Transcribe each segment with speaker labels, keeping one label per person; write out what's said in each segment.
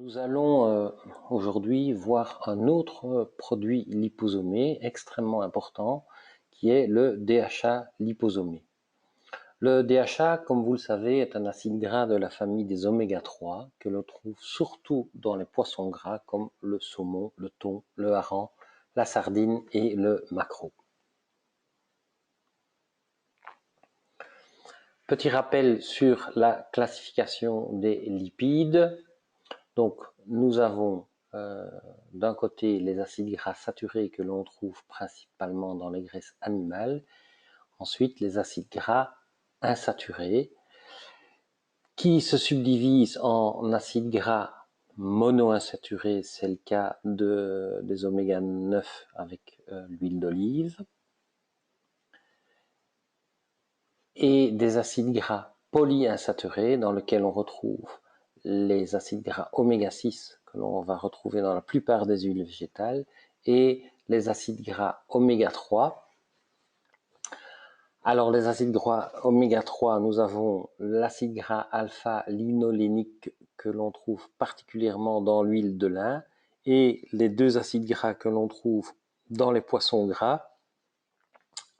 Speaker 1: Nous allons aujourd'hui voir un autre produit liposomé extrêmement important qui est le DHA liposomé. Le DHA, comme vous le savez, est un acide gras de la famille des oméga 3 que l'on trouve surtout dans les poissons gras comme le saumon, le thon, le hareng, la sardine et le maquereau. Petit rappel sur la classification des lipides. Donc, nous avons d'un côté les acides gras saturés que l'on trouve principalement dans les graisses animales. Ensuite, les acides gras insaturés qui se subdivisent en acides gras monoinsaturés, c'est le cas des oméga 9 avec l'huile d'olive, et des acides gras polyinsaturés dans lesquels on retrouve les acides gras oméga 6 que l'on va retrouver dans la plupart des huiles végétales et les acides gras oméga 3. Alors les acides gras oméga 3, nous avons l'acide gras alpha-linolénique que l'on trouve particulièrement dans l'huile de lin et les deux acides gras que l'on trouve dans les poissons gras,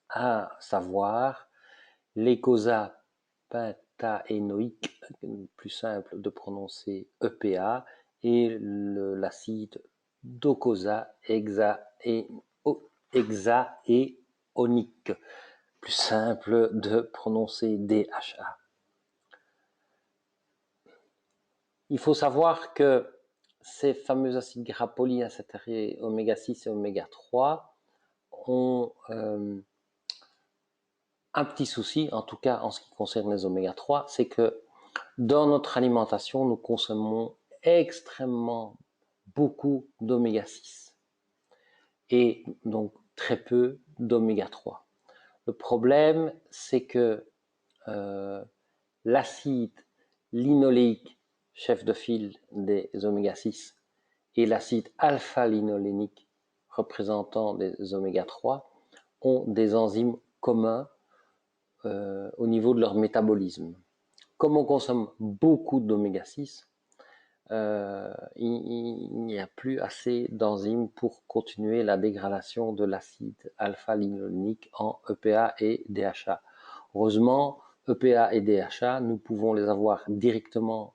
Speaker 1: à savoir l'eicosapentaénoïque, plus simple de prononcer EPA, et l'acide docosahexaéonique, plus simple de prononcer DHA. Il faut savoir que ces fameux acides gras polyinsaturés oméga 6 et oméga 3 ont un petit souci, en tout cas en ce qui concerne les oméga 3, c'est que dans notre alimentation, nous consommons extrêmement beaucoup d'oméga 6 et donc très peu d'oméga 3. Le problème, c'est que l'acide linoléique, chef de file des oméga 6, et l'acide alpha-linolénique, représentant des oméga 3, ont des enzymes communs au niveau de leur métabolisme. Comme on consomme beaucoup d'oméga 6, il n'y a plus assez d'enzymes pour continuer la dégradation de l'acide alpha-linolénique en EPA et DHA. Heureusement, EPA et DHA, nous pouvons les avoir directement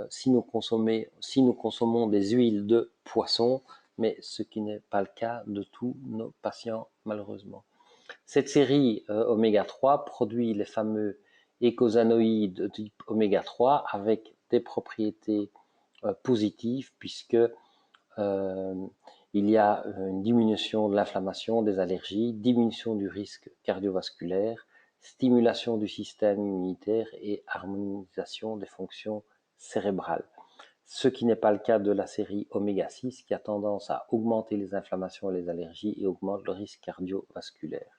Speaker 1: si nous consommons des huiles de poisson, mais ce qui n'est pas le cas de tous nos patients malheureusement. Cette série oméga 3 produit les fameux eicosanoïdes de type oméga 3 avec des propriétés positives puisque il y a une diminution de l'inflammation, des allergies, diminution du risque cardiovasculaire, stimulation du système immunitaire et harmonisation des fonctions cérébrales. Ce qui n'est pas le cas de la série oméga 6 qui a tendance à augmenter les inflammations et les allergies et augmente le risque cardiovasculaire.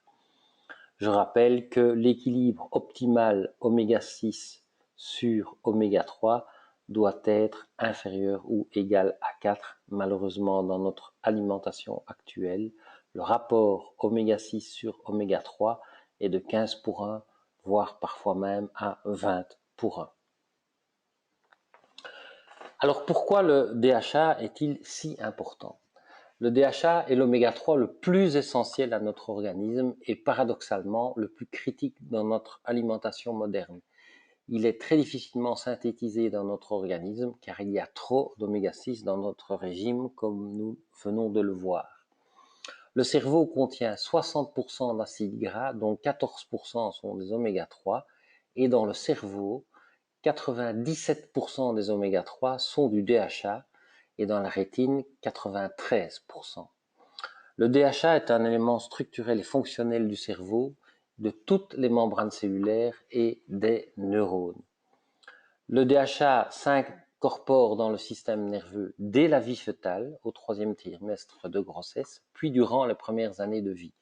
Speaker 1: Je rappelle que l'équilibre optimal oméga 6 sur oméga 3 doit être inférieur ou égal à 4. Malheureusement, dans notre alimentation actuelle, le rapport oméga 6 sur oméga 3 est de 15 pour 1, voire parfois même à 20 pour 1. Alors pourquoi le DHA est-il si important ? Le DHA est l'oméga 3 le plus essentiel à notre organisme et paradoxalement le plus critique dans notre alimentation moderne. Il est très difficilement synthétisé dans notre organisme car il y a trop d'oméga 6 dans notre régime comme nous venons de le voir. Le cerveau contient 60% d'acides gras dont 14% sont des oméga 3 et dans le cerveau, 97% des oméga 3 sont du DHA et dans la rétine 93%. Le DHA est un élément structurel et fonctionnel du cerveau, de toutes les membranes cellulaires et des neurones. Le DHA s'incorpore dans le système nerveux dès la vie fœtale, au 3e trimestre de grossesse, puis durant les premières années de vie.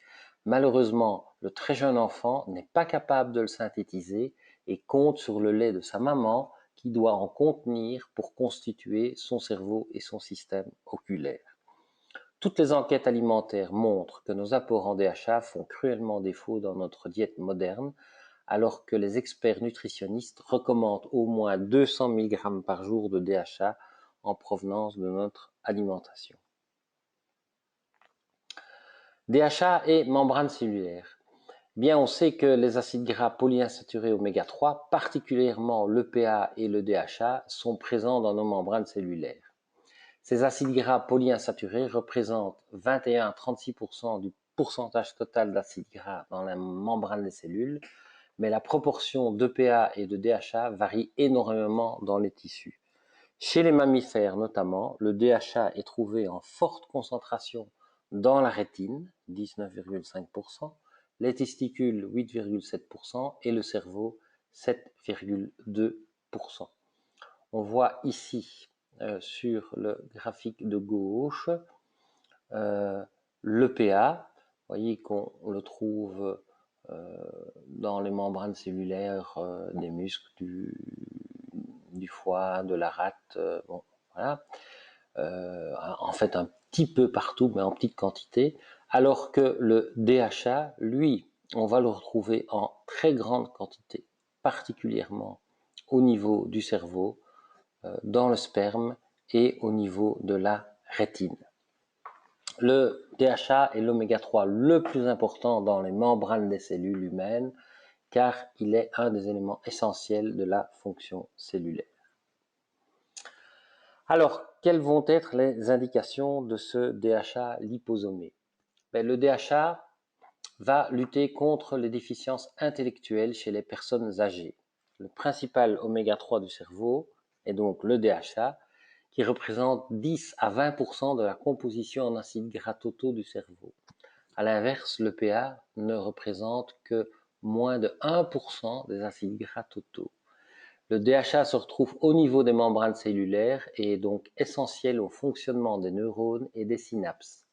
Speaker 1: Malheureusement, le très jeune enfant n'est pas capable de le synthétiser et compte sur le lait de sa maman qui doit en contenir pour constituer son cerveau et son système oculaire. Toutes les enquêtes alimentaires montrent que nos apports en DHA font cruellement défaut dans notre diète moderne, alors que les experts nutritionnistes recommandent au moins 200 mg par jour de DHA en provenance de notre alimentation. DHA et membrane cellulaire. Bien, on sait que les acides gras polyinsaturés oméga 3, particulièrement l'EPA et le DHA, sont présents dans nos membranes cellulaires. Ces acides gras polyinsaturés représentent 21 à 36% du pourcentage total d'acides gras dans la membrane des cellules, mais la proportion d'EPA et de DHA varie énormément dans les tissus. Chez les mammifères notamment, le DHA est trouvé en forte concentration dans la rétine, 19,5%, les testicules, 8,7%, et le cerveau, 7,2%. On voit ici, sur le graphique de gauche, l'EPA. Vous voyez qu'on le trouve dans les membranes cellulaires des muscles, du foie, de la rate, bon, voilà. En fait, un petit peu partout, mais en petite quantité, alors que le DHA, lui, on va le retrouver en très grande quantité, particulièrement au niveau du cerveau, dans le sperme et au niveau de la rétine. Le DHA est l'oméga 3 le plus important dans les membranes des cellules humaines, car il est un des éléments essentiels de la fonction cellulaire. Alors, quelles vont être les indications de ce DHA liposomé? Le DHA va lutter contre les déficiences intellectuelles chez les personnes âgées. Le principal oméga 3 du cerveau est donc le DHA, qui représente 10 à 20% de la composition en acides gras totaux du cerveau. À l'inverse, l'EPA ne représente que moins de 1% des acides gras totaux. Le DHA se retrouve au niveau des membranes cellulaires et est donc essentiel au fonctionnement des neurones et des synapses.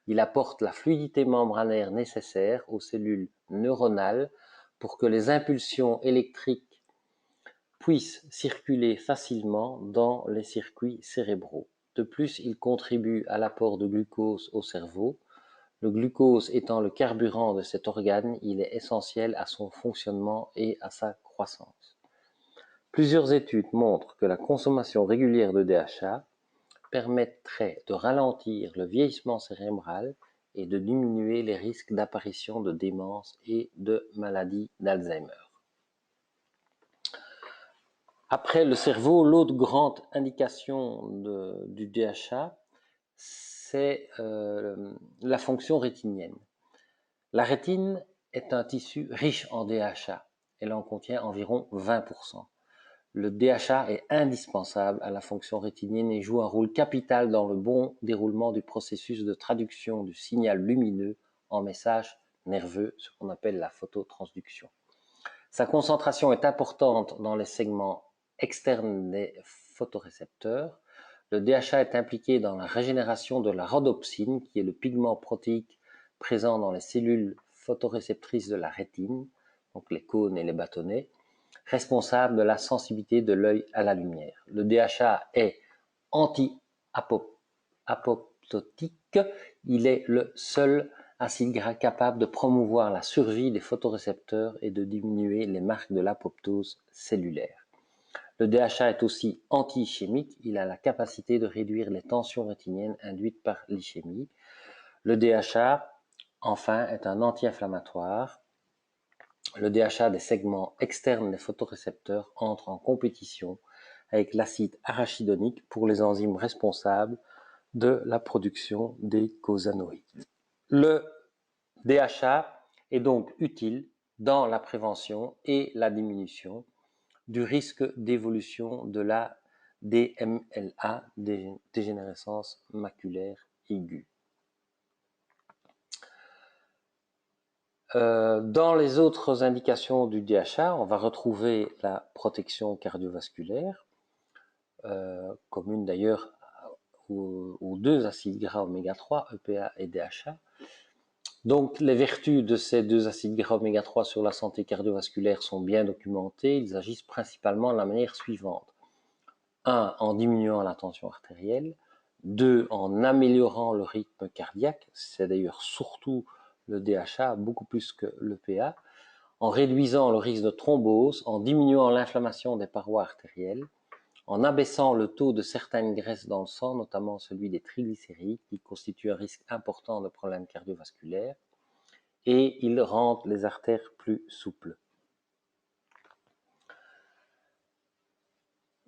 Speaker 1: Il apporte la fluidité membranaire nécessaire aux cellules neuronales pour que les impulsions électriques puissent circuler facilement dans les circuits cérébraux. De plus, il contribue à l'apport de glucose au cerveau. Le glucose étant le carburant de cet organe, il est essentiel à son fonctionnement et à sa croissance. Plusieurs études montrent que la consommation régulière de DHA permettrait de ralentir le vieillissement cérébral et de diminuer les risques d'apparition de démence et de maladie d'Alzheimer. Après le cerveau, l'autre grande indication du DHA, c'est la fonction rétinienne. La rétine est un tissu riche en DHA. Elle en contient environ 20%. Le DHA est indispensable à la fonction rétinienne et joue un rôle capital dans le bon déroulement du processus de traduction du signal lumineux en message nerveux, ce qu'on appelle la phototransduction. Sa concentration est importante dans les segments externes des photorécepteurs. Le DHA est impliqué dans la régénération de la rhodopsine, qui est le pigment protéique présent dans les cellules photoréceptrices de la rétine, donc les cônes et les bâtonnets, responsable de la sensibilité de l'œil à la lumière. Le DHA est anti-apoptotique. Il est le seul acide gras capable de promouvoir la survie des photorécepteurs et de diminuer les marques de l'apoptose cellulaire. Le DHA est aussi anti-ischémique. Il a la capacité de réduire les tensions rétiniennes induites par l'ischémie. Le DHA, enfin, est un anti-inflammatoire. Le DHA des segments externes des photorécepteurs entre en compétition avec l'acide arachidonique pour les enzymes responsables de la production des cosanoïdes. Le DHA est donc utile dans la prévention et la diminution du risque d'évolution de la DMLA, dégénérescence maculaire aiguë. Dans les autres indications du DHA, on va retrouver la protection cardiovasculaire, commune d'ailleurs aux deux acides gras oméga 3, EPA et DHA. Donc les vertus de ces deux acides gras oméga 3 sur la santé cardiovasculaire sont bien documentées. Ils agissent principalement de la manière suivante. 1. En diminuant la tension artérielle. 2. En améliorant le rythme cardiaque. C'est d'ailleurs surtout le DHA, beaucoup plus que l'EPA. En réduisant le risque de thrombose, en diminuant l'inflammation des parois artérielles, en abaissant le taux de certaines graisses dans le sang, notamment celui des triglycérides, qui constitue un risque important de problèmes cardiovasculaires, et il rend les artères plus souples.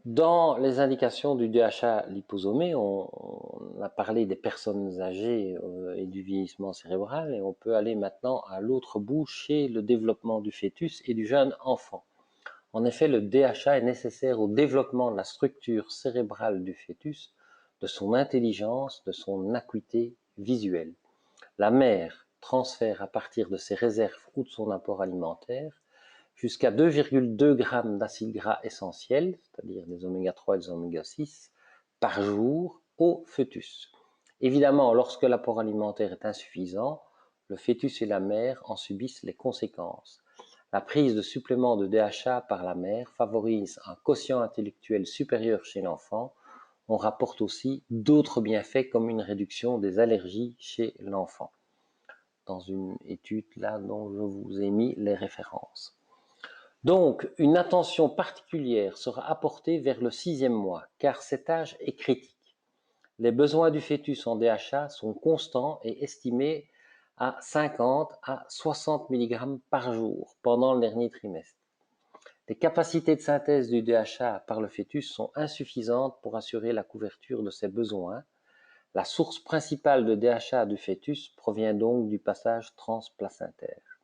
Speaker 1: Dans les indications du DHA liposomé, on a parlé des personnes âgées et du vieillissement cérébral, et on peut aller maintenant à l'autre bout, chez le développement du fœtus et du jeune enfant. En effet, le DHA est nécessaire au développement de la structure cérébrale du fœtus, de son intelligence, de son acuité visuelle. La mère transfère à partir de ses réserves ou de son apport alimentaire jusqu'à 2,2 g d'acides gras essentiels, c'est-à-dire des oméga 3 et des oméga 6, par jour au fœtus. Évidemment, lorsque l'apport alimentaire est insuffisant, le fœtus et la mère en subissent les conséquences. La prise de suppléments de DHA par la mère favorise un quotient intellectuel supérieur chez l'enfant. On rapporte aussi d'autres bienfaits comme une réduction des allergies chez l'enfant. Dans une étude là dont je vous ai mis les références. Donc, une attention particulière sera apportée vers le 6e mois, car cet âge est critique. Les besoins du fœtus en DHA sont constants et estimés à 50 à 60 mg par jour pendant le dernier trimestre. Les capacités de synthèse du DHA par le fœtus sont insuffisantes pour assurer la couverture de ses besoins. La source principale de DHA du fœtus provient donc du passage transplacentaire.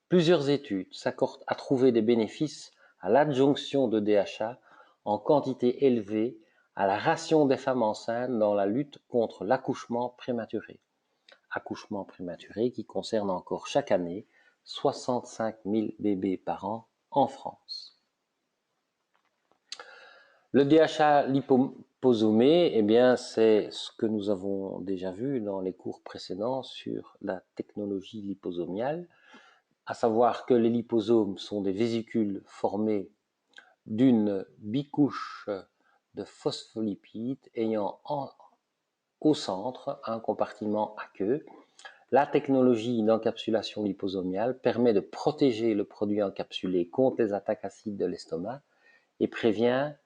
Speaker 1: Plusieurs études s'accordent à trouver des bénéfices à l'adjonction de DHA en quantité élevée à la ration des femmes enceintes dans la lutte contre l'accouchement prématuré. Accouchement prématuré qui concerne encore chaque année 65 000 bébés par an en France. Le DHA liposomé, eh bien, c'est ce que nous avons déjà vu dans les cours précédents sur la technologie liposomiale, à savoir que les liposomes sont des vésicules formées d'une bicouche de phospholipides ayant au centre un compartiment aqueux. La technologie d'encapsulation liposomiale permet de protéger le produit encapsulé contre les attaques acides de l'estomac et permet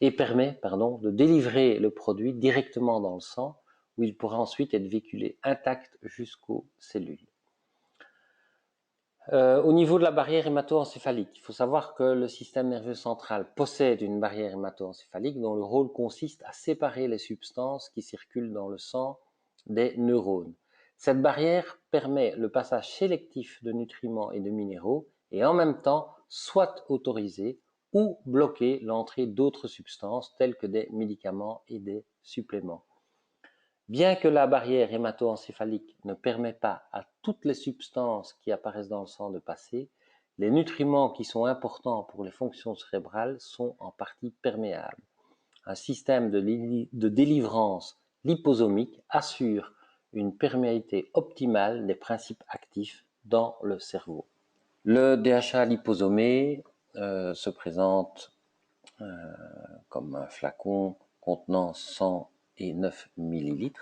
Speaker 1: de délivrer le produit directement dans le sang où il pourra ensuite être véhiculé intact jusqu'aux cellules. Au niveau de la barrière hémato-encéphalique, il faut savoir que le système nerveux central possède une barrière hémato-encéphalique dont le rôle consiste à séparer les substances qui circulent dans le sang des neurones. Cette barrière permet le passage sélectif de nutriments et de minéraux et en même temps soit autoriser ou bloquer l'entrée d'autres substances telles que des médicaments et des suppléments. Bien que la barrière hémato-encéphalique ne permet pas à toutes les substances qui apparaissent dans le sang de passer, les nutriments qui sont importants pour les fonctions cérébrales sont en partie perméables. Un système de délivrance liposomique assure une perméabilité optimale des principes actifs dans le cerveau. Le DHA liposomé se présente comme un flacon contenant 109 ml.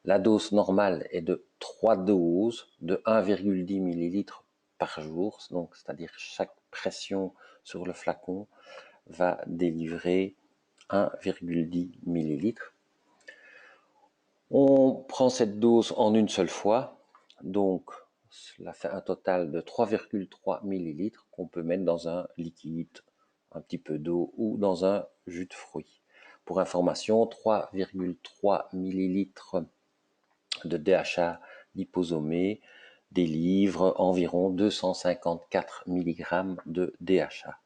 Speaker 1: La dose normale est de 3 doses de 1,10 ml par jour, donc c'est-à-dire chaque pression sur le flacon va délivrer 1,10 ml. On prend cette dose en une seule fois, donc cela fait un total de 3,3 ml qu'on peut mettre dans un liquide, un petit peu d'eau ou dans un jus de fruits. Pour information, 3,3 ml de DHA liposomé délivre environ 254 mg de DHA.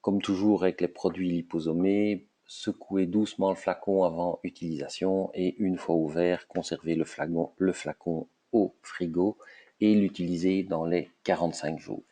Speaker 1: Comme toujours avec les produits liposomés, secouez doucement le flacon avant utilisation et une fois ouvert, conservez le flacon au frigo et l'utilisez dans les 45 jours.